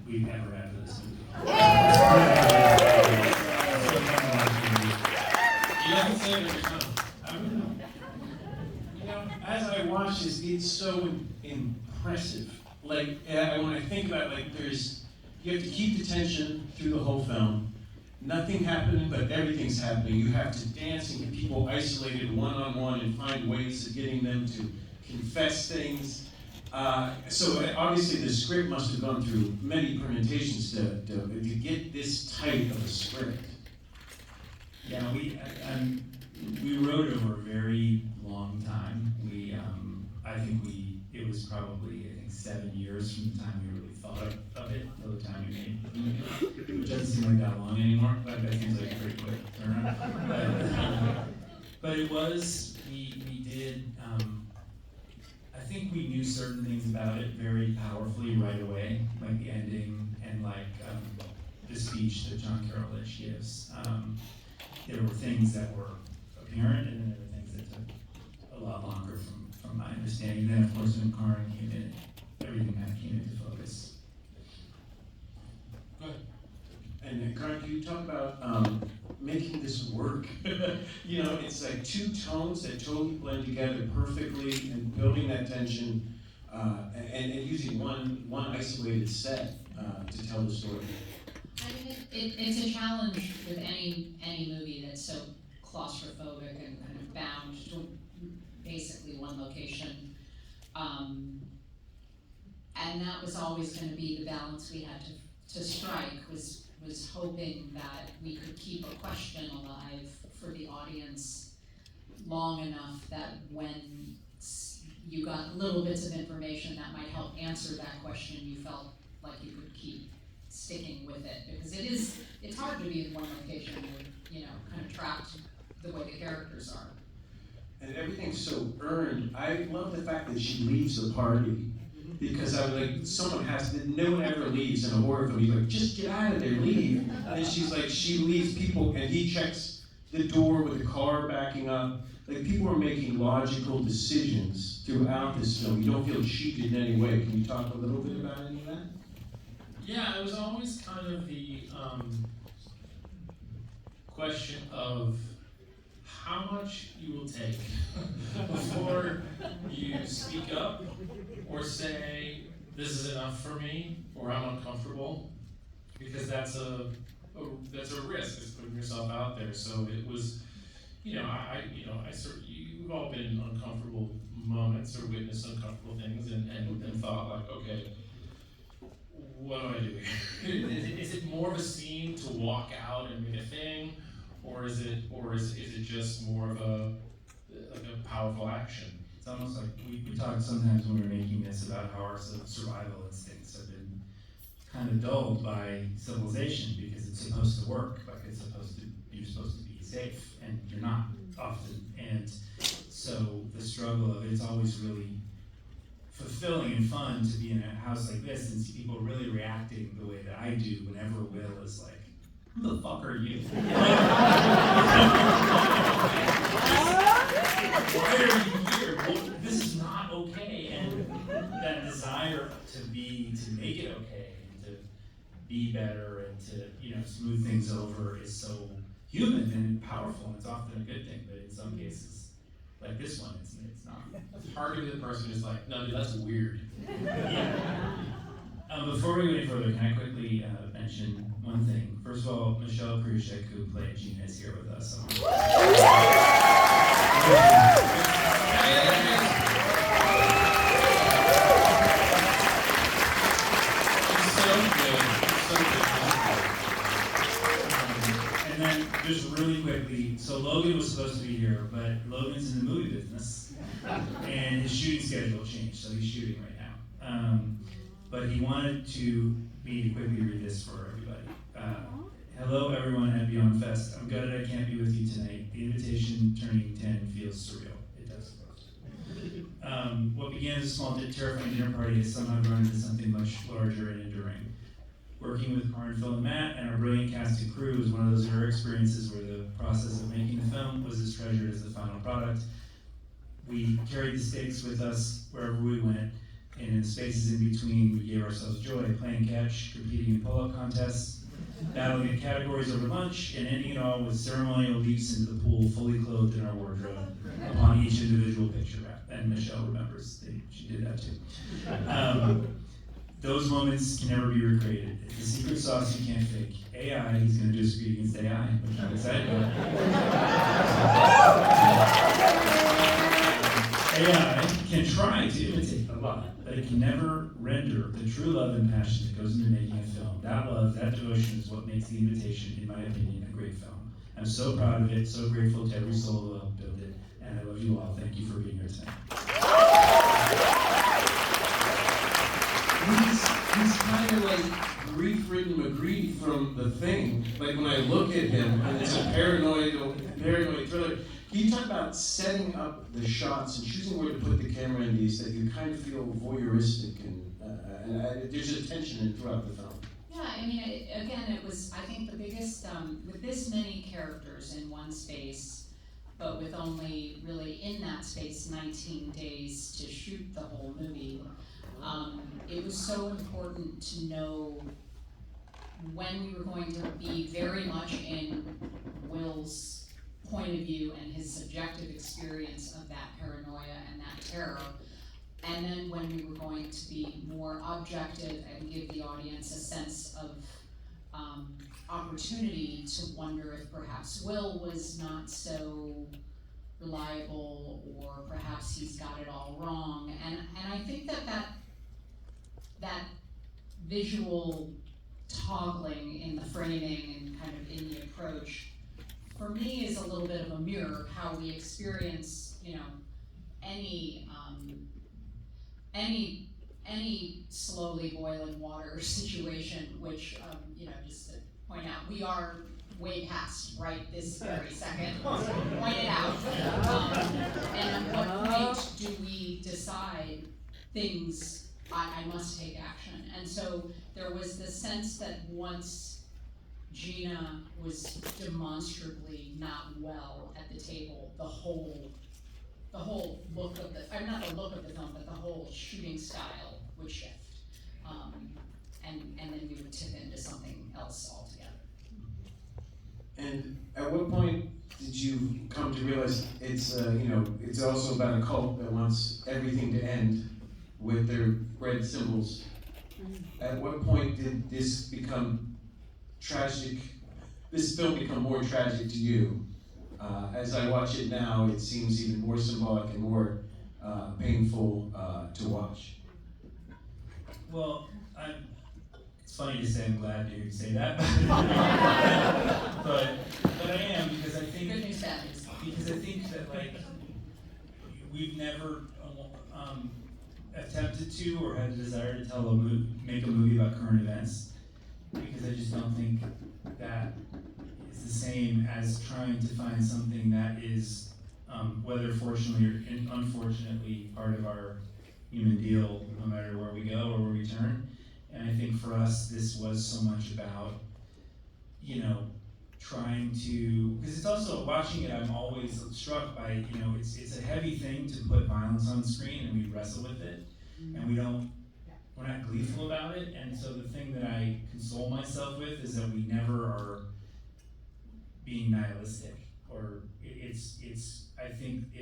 we've ever had for this movie. You have to say it every time. I don't know. You know, as I watch this, it's so impressive. Like, when I think about it, like, you have to keep the tension through the whole film. Nothing happening, but everything's happening. You have to dance and get people isolated one-on-one and find ways of getting them to confess things. So obviously the script must have gone through many permutations to get this tight of a script. Yeah, we wrote it over a very long time. It was probably 7 years from the time we really thought of it till the time we made the movie, which doesn't seem like that long anymore. But that seems like a pretty quick turnaround. But it was we did. I think we knew certain things about it very powerfully right away, like the ending and like the speech that John Carroll Lynch gives. There were things that were apparent, and then there were things that took a lot longer from my understanding. Then, of course, when Karin came in, everything kind of came into focus. Go ahead. And then, Karin, can you talk about making this work? You know, it's like two tones that totally blend together perfectly, and building that tension, and using one isolated set to tell the story. I mean, it's a challenge with any movie that's so claustrophobic and kind of bound to basically one location. And that was always going to be the balance we had to strike, was hoping that we could keep a question alive for the audience long enough that when you got little bits of information that might help answer that question, you felt like you could keep sticking with it, because it's hard to be in one location and you're, kind of trapped the way the characters are. And everything's so earned. I love the fact that she leaves the party, because I was like, no one ever leaves in a horror film. He's like, just get out of there, leave. And she's like, she leaves people, and he checks the door with the car backing up. Like, people are making logical decisions throughout this film. You don't feel cheated in any way. Can you talk a little bit about any of that? Yeah, it was always kind of the question of how much you will take before you speak up or say, this is enough for me, or I'm uncomfortable, because that's a risk. It's putting yourself out there. So it was, you've all been in uncomfortable moments or witnessed uncomfortable things and thought like, okay, what do I do here? Is it more of a scene to walk out and make a thing, or is it just more of a powerful action? It's almost like we talked sometimes when we were making this about how our survival instincts have been kind of dulled by civilization, because it's supposed to work, like you're supposed to be safe, and you're not often. And so the struggle of it's always really fulfilling and fun to be in a house like this and see people really reacting the way that I do whenever Will is like, who the fuck are you? Why are you here? Well, this is not okay. And that desire to make it okay and to be better and to smooth things over is so human and powerful, and it's often a good thing, but in some cases, like this one, it's not. It's hard to be the person who's like, no, dude, that's weird. Yeah. Before we go any further, can I quickly mention one thing? First of all, Michelle Krushek, who played Gina, is here with us. And then, just really quickly, so Logan was supposed to be here, but Logan's in the movie business, and his shooting schedule changed, so he's shooting right now. But he wanted me to quickly read this for everybody. Hello everyone at Beyond Fest. I'm gutted I can't be with you tonight. The invitation turning 10 feels surreal. It does. What began as a small terrifying dinner party has somehow grown into something much larger and enduring. Working with Karin, Phil, and Matt, and our brilliant cast and crew was one of those rare experiences where the process of making the film was as treasured as the final product. We carried the stakes with us wherever we went, And in the spaces in between, we gave ourselves joy, playing catch, competing in pull-up contests, battling in categories over lunch, and ending it all with ceremonial leaps into the pool, fully clothed in our wardrobe, upon each individual picture. And Michelle remembers, she did that too. Those moments can never be recreated. It's the secret sauce you can't fake. AI, he's going to do a speed against AI, which I'm excited about. AI can try to imitate a lot, but it can never render the true love and passion that goes into making a film. That love, that devotion is what makes The Invitation, in my opinion, a great film. I'm so proud of it, so grateful to every soul who helped build it, and I love you all. Thank you for being here tonight. He's kind of like grief-ridden McGree from The Thing. Like when I look at him, and it's a paranoid thriller. Can you talk about setting up the shots and choosing where to put the camera in these that you kind of feel voyeuristic and there's a tension throughout the film? Yeah, I mean, it was, I think the biggest, with this many characters in one space, but with only really in that space 19 days to shoot the whole movie, it was so important to know when we were going to be very much in Will's point of view and his subjective experience of that paranoia and that terror, and then when we were going to be more objective and give the audience a sense of opportunity to wonder if perhaps Will was not so reliable, or perhaps he's got it all wrong. And I think that visual toggling in the framing and kind of in the approach, for me, is a little bit of a mirror of how we experience, any slowly boiling water situation, which, just to point out, we are way past right this very second, point it out. And at what point do we decide things, I must take action? And so there was the sense that once Gina was demonstrably not well at the table, the whole look of not the look of the film, but the whole shooting style would shift. And then we would tip into something else altogether. And at what point did you come to realize it's also about a cult that wants everything to end with their red symbols? At what point did this become tragic? This film become more tragic to you? As I watch it now, it seems even more symbolic and more painful to watch. Well, it's funny to say I'm glad to hear you say that, but I am, because I think Good news, bad news. Because I think that we've never attempted to or had a desire to make a movie about current events, because I just don't think that is the same as trying to find something that is, whether fortunately or unfortunately, part of our human deal, no matter where we go or where we turn. And I think for us, this was so much about, trying to, because it's also, watching it, I'm always struck by, it's a heavy thing to put violence on screen, and we wrestle with it, and we're not gleeful about it. And so the thing that I console myself with is that we never are being nihilistic, or I think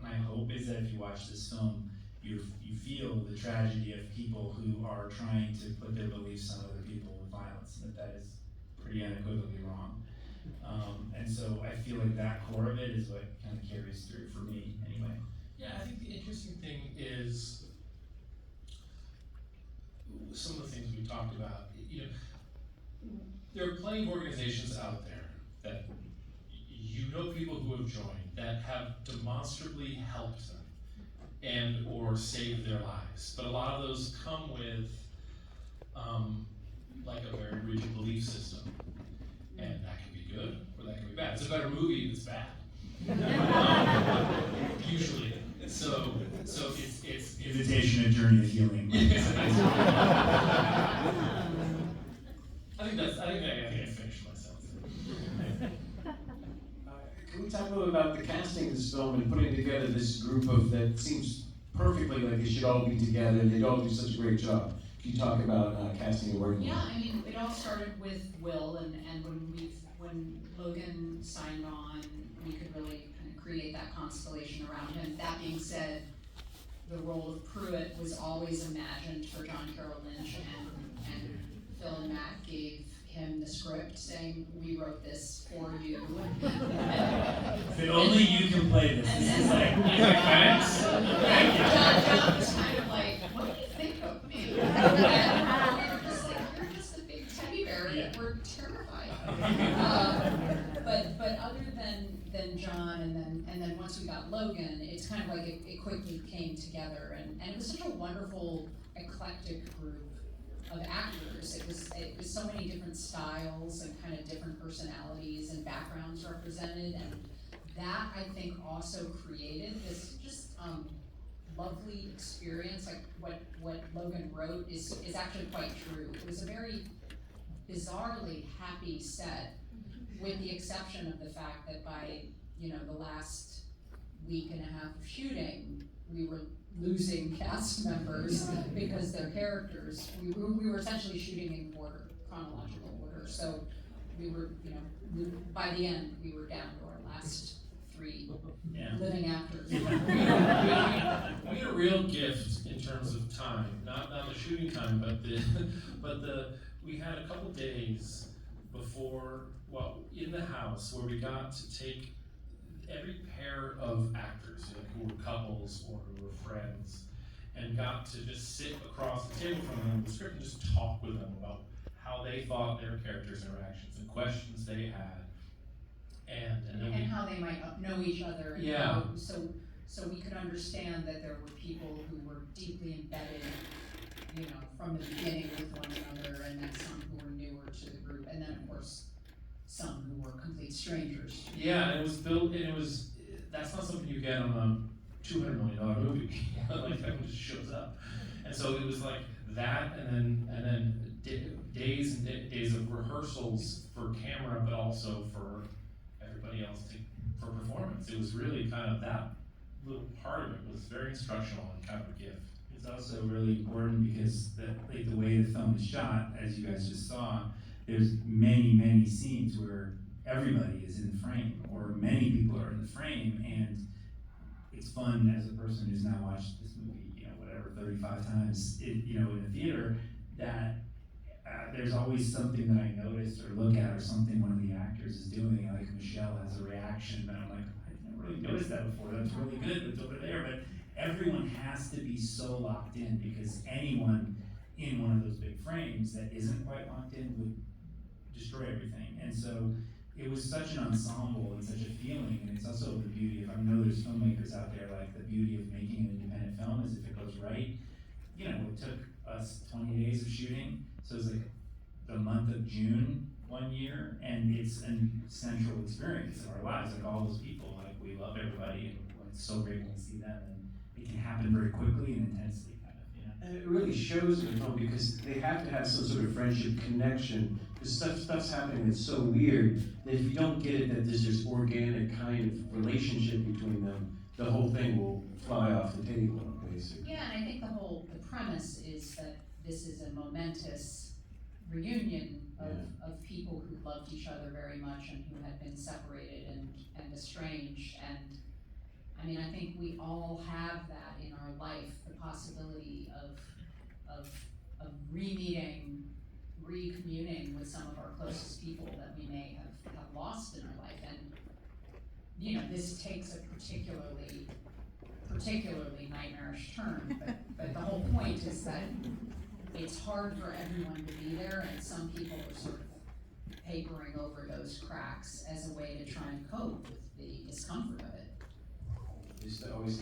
my hope is that if you watch this film, you feel the tragedy of people who are trying to put their beliefs on other people with violence, and that is pretty unequivocally wrong. And so I feel like that core of it is what kind of carries through for me, anyway. Yeah, I think the interesting thing is some of the things we talked about. There are plenty of organizations out there that people who have joined that have demonstrably helped them and or saved their lives. But a lot of those come with a very rigid belief system, and that can be good or that can be bad. It's a better movie if it's bad. Usually. So it's Invitation, a journey of healing. I think I finished myself. Can we talk a little about the casting of this film and putting together this group that seems perfectly, like they should all be together, they'd all do such a great job. Can you talk about casting and working? Yeah, I mean, it all started with Will, and when Logan signed on, we could really kind of create that constellation around him. That being said, the role of Pruitt was always imagined for John Carroll Lynch, and Phil and Matt gave him the script saying, we wrote this for you. If only you can play this. This is like, thanks. Thank you. John was kind of like, what do you think of me? And we were just like, you're just a big teddy bear, Yeah. we're terrified. But other than John, and then once we got Logan, it's kind of like it quickly came together, and it was such a wonderful, eclectic group of actors. It was so many different styles and kind of different personalities and backgrounds represented, and that I think also created this just lovely experience. Like what Logan wrote is actually quite true. It was a very bizarrely happy set, with the exception of the fact that by the last week and a half of shooting, we were losing cast members because their characters, we were essentially shooting in chronological order. So we were, by the end, we were down to our last 3 living actors. We had a real gift in terms of time, not the shooting time, but we had a couple days before, in the house where we got to take every pair of actors, who were couples or who were friends, and got to just sit across the table from them with the script and just talk with them about how they thought their characters' interactions and questions they had, and then And how they might know each other, and Yeah. how, so we could understand that there were people who were deeply embedded, from the beginning with one another, and then some who were newer to the group, and then of course some who were complete strangers. Yeah, and it was built, and that's not something you get on a $200 million movie. Like, that one just shows up. And so it was like that, and then days and days of rehearsals for camera, but also for everybody else for performance. It was really kind of that little part of it was very instructional and kind of a gift. It's also really important because the way the film is shot, as you guys just saw, there's many scenes where everybody is in the frame, or many people are in the frame, and it's fun as a person who's now watched this movie, 35 times, in the theater, that there's always something that I notice or look at, or something one of the actors is doing, like Michelle has a reaction that I'm like, I never really noticed that before, that's really good, it's over there, but everyone has to be so locked in, because anyone in one of those big frames that isn't quite locked in would destroy everything. And so it was such an ensemble and such a feeling, and it's also the beauty of, I know there's filmmakers out there, like the beauty of making an independent film is if it goes right. It took us 20 days of shooting, so it was like the month of June one year, and it's a central experience of our lives, like all those people, like we love everybody, and it's so great when we see them, and it can happen very quickly and intensely, kind of, And it really shows in the film because they have to have some sort of friendship connection. Because stuff's happening that's so weird that if you don't get it, that there's this organic kind of relationship between them, the whole thing will fly off the table, basically. Yeah, and I think the premise is that this is a momentous reunion of people who loved each other very much and who had been separated and estranged. And I mean, I think we all have that in our life, the possibility of re-meeting, recommuning with some of our closest people that we may have lost in our life. And this takes a particularly nightmarish turn, but the whole point is that it's hard for everyone to be there, and some people are sort of papering over those cracks as a way to try and cope with the discomfort of it. It's always